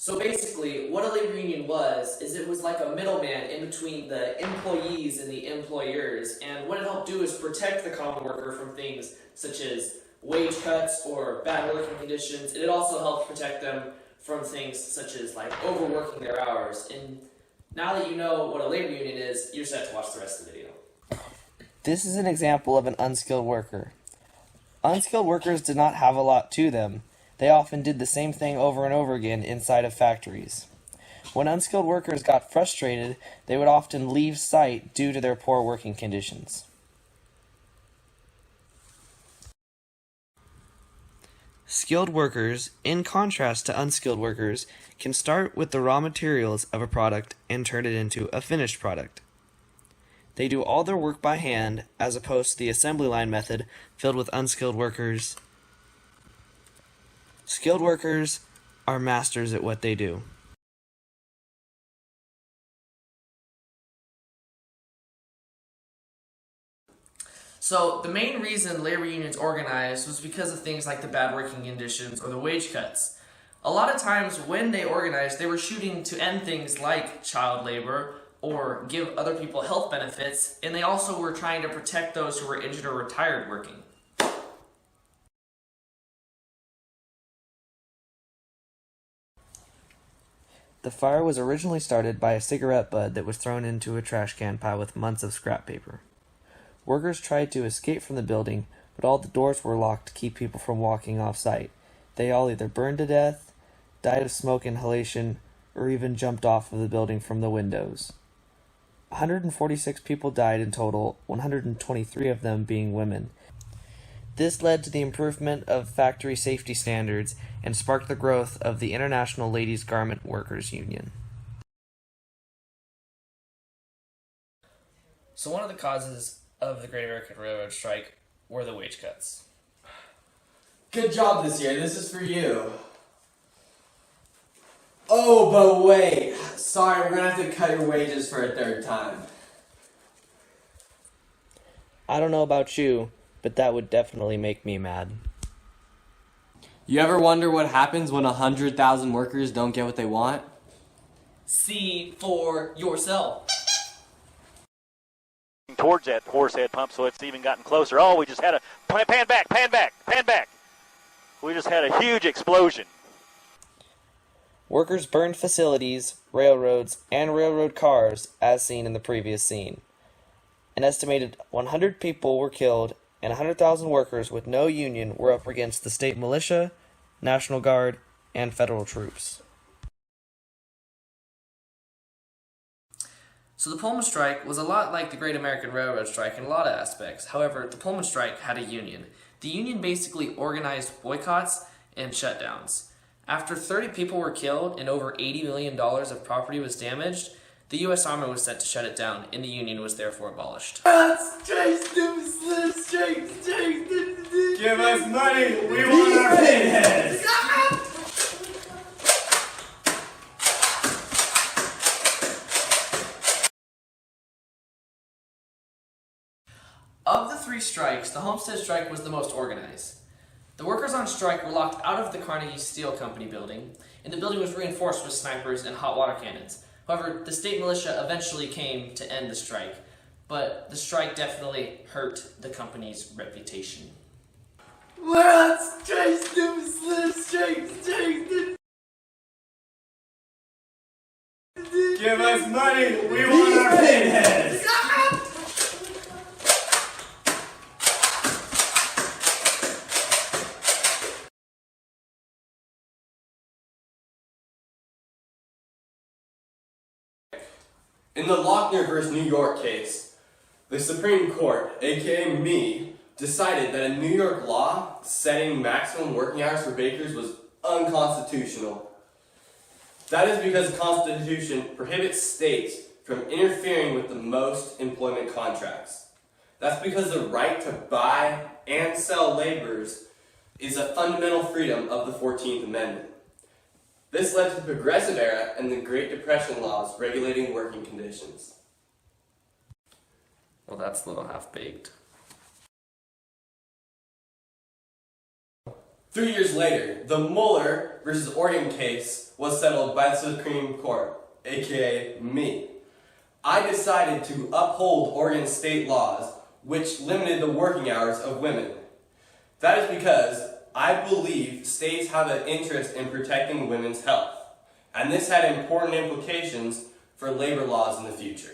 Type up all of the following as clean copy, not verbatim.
So basically, what a labor union was, is it was like a middleman in between the employees and the employers, and what it helped do is protect the common worker from things such as wage cuts or bad working conditions, and it also helped protect them from things such as like overworking their hours. And now that you know what a labor union is, you're set to watch the rest of the video. This is an example of an unskilled worker. Unskilled workers did not have a lot to them. They often did the same thing over and over again inside of factories. When unskilled workers got frustrated, they would often leave site due to their poor working conditions. Skilled workers, in contrast to unskilled workers, can start with the raw materials of a product and turn it into a finished product. They do all their work by hand, as opposed to the assembly line method filled with unskilled workers. Skilled workers are masters at what they do. So the main reason labor unions organized was because of things like the bad working conditions or the wage cuts. A lot of times when they organized, they were shooting to end things like child labor or give other people health benefits, and they also were trying to protect those who were injured or retired working. The fire was originally started by a cigarette butt that was thrown into a trash can pile with months of scrap paper. Workers tried to escape from the building, but all the doors were locked to keep people from walking off-site. They all either burned to death, died of smoke inhalation, or even jumped off of the building from the windows. 146 people died in total, 123 of them being women. This led to the improvement of factory safety standards and sparked the growth of the International Ladies Garment Workers Union. So one of the causes of the Great American Railroad Strike were the wage cuts. Good job this year. This is for you. Oh, but wait. Sorry, we're gonna have to cut your wages for a third time. I don't know about you, but that would definitely make me mad. You ever wonder what happens when 100,000 workers don't get what they want? See for yourself. Towards that horsehead pump, so it's even gotten closer. Oh, we just had a pan back. We just had a huge explosion. Workers burned facilities, railroads, and railroad cars, as seen in the previous scene. An estimated 100 people were killed, and 100,000 workers with no union were up against the state militia, National Guard, and federal troops. So the Pullman strike was a lot like the Great American Railroad Strike in a lot of aspects. However, the Pullman strike had a union. The union basically organized boycotts and shutdowns. After 30 people were killed and over $80 million of property was damaged, the U.S. Army was sent to shut it down, and the union was therefore abolished. Give us money. We want our pinheads. Of the three strikes, the Homestead strike was the most organized. The workers on strike were locked out of the Carnegie Steel Company building, and the building was reinforced with snipers and hot water cannons. However, the state militia eventually came to end the strike, but the strike definitely hurt the company's reputation. Give us money. We want our pinheads. In the Lochner vs. New York case, the Supreme Court, aka me, decided that a New York law setting maximum working hours for bakers was unconstitutional. That is because the Constitution prohibits states from interfering with the most employment contracts. That's because the right to buy and sell laborers is a fundamental freedom of the 14th Amendment. This led to the Progressive Era and the Great Depression laws regulating working conditions. Well, that's a little half-baked. 3 years later, the Mueller versus Oregon case was settled by the Supreme Court, aka me. I decided to uphold Oregon state laws which limited the working hours of women. That is because I believe states have an interest in protecting women's health, and this had important implications for labor laws in the future.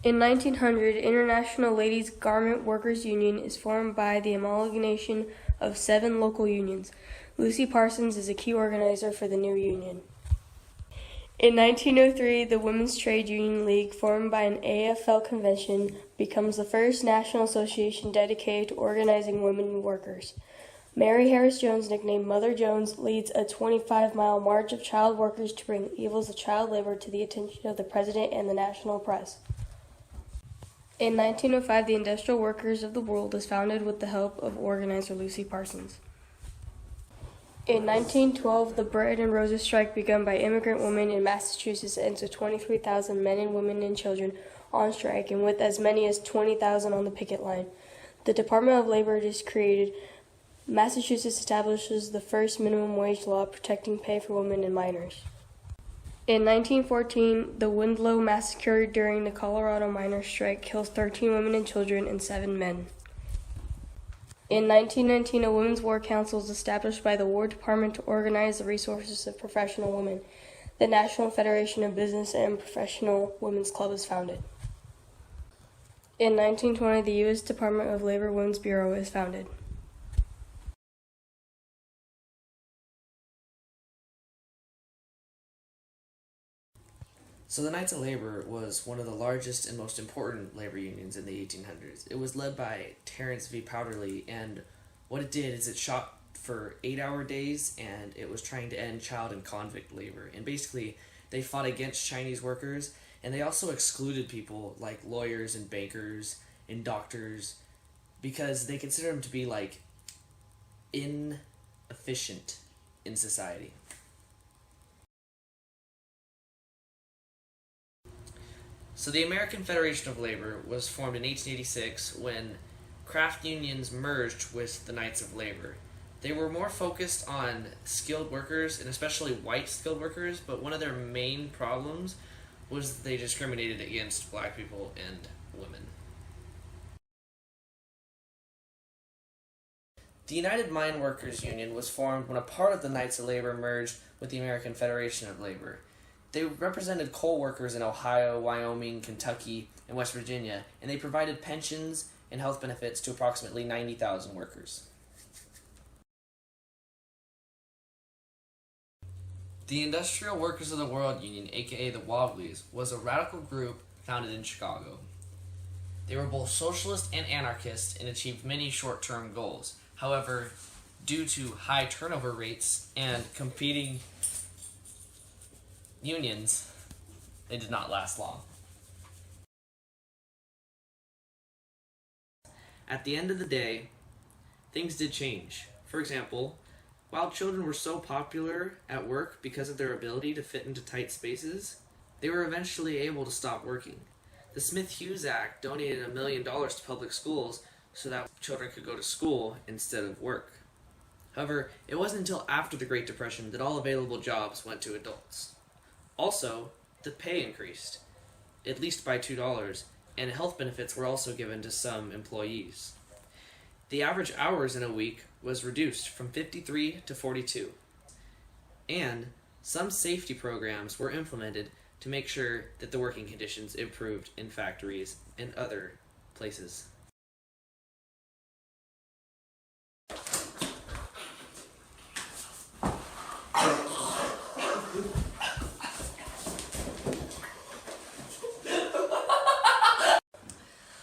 In 1900, International Ladies Garment Workers Union is formed by the amalgamation of 7 local unions. Lucy Parsons is a key organizer for the new union. In 1903, the Women's Trade Union League, formed by an AFL convention, becomes the first national association dedicated to organizing women workers. Mary Harris Jones, nicknamed Mother Jones, leads a 25-mile march of child workers to bring evils of child labor to the attention of the president and the national press. In 1905, the Industrial Workers of the World was founded with the help of organizer Lucy Parsons. In 1912, the Bread and Roses strike begun by immigrant women in Massachusetts ends with 23,000 men and women and children on strike and with as many as 20,000 on the picket line. The Department of Labor is created. Massachusetts establishes the first minimum wage law protecting pay for women and minors. In 1914, the Winslow massacre during the Colorado miners' strike kills 13 women and children and 7 men. In 1919, a Women's War Council is established by the War Department to organize the resources of professional women. The National Federation of Business and Professional Women's Club is founded. In 1920, the U.S. Department of Labor Women's Bureau is founded. So the Knights of Labor was one of the largest and most important labor unions in the 1800s. It was led by Terence V. Powderly, and what it did is it shot for 8-hour days, and it was trying to end child and convict labor. And basically, they fought against Chinese workers, and they also excluded people like lawyers and bankers and doctors because they considered them to be like inefficient in society. So the American Federation of Labor was formed in 1886 when craft unions merged with the Knights of Labor. They were more focused on skilled workers, and especially white skilled workers, but one of their main problems was that they discriminated against black people and women. The United Mine Workers Union was formed when a part of the Knights of Labor merged with the American Federation of Labor. They represented coal workers in Ohio, Wyoming, Kentucky, and West Virginia, and they provided pensions and health benefits to approximately 90,000 workers. The Industrial Workers of the World Union, aka the Wobblies, was a radical group founded in Chicago. They were both socialist and anarchist and achieved many short-term goals. However, due to high turnover rates and competing unions, they did not last long. At the end of the day, things did change. For example, while children were so popular at work because of their ability to fit into tight spaces, they were eventually able to stop working. The Smith-Hughes Act donated $1 million to public schools so that children could go to school instead of work. However, it wasn't until after the Great Depression that all available jobs went to adults. Also, the pay increased, at least by $2, and health benefits were also given to some employees. The average hours in a week was reduced from 53 to 42, and some safety programs were implemented to make sure that the working conditions improved in factories and other places.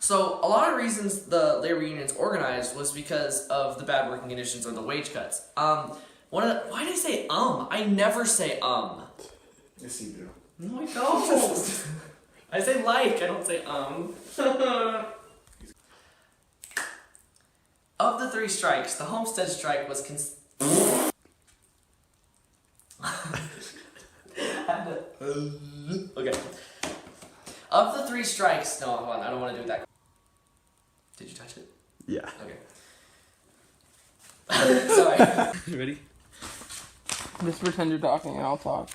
So, a lot of reasons the labor unions organized was because of the bad working conditions or the wage cuts. Why did I say I never say Yes, you do. No, I don't. I say like, I don't say Of the 3 strikes, the Homestead strike was Okay. Of the 3 strikes, no, hold on, I don't want to do that. Did you touch it? Yeah. Okay. Sorry. Ready? Just pretend you're talking and I'll talk.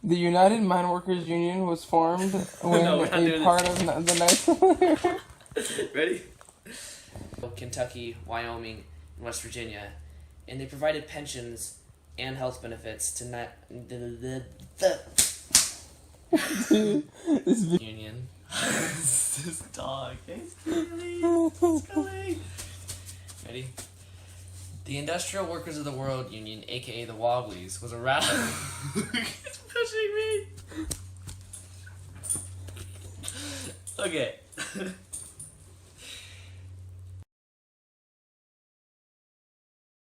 The United Mine Workers Union was formed when No, we're not doing a part of the Knights. Ready? Kentucky, Wyoming, and West Virginia, and they provided pensions and health benefits to the union. This dog. It's coming. Ready? The Industrial Workers of the World Union, aka the Wobblies, was a rally. It's pushing me. Okay.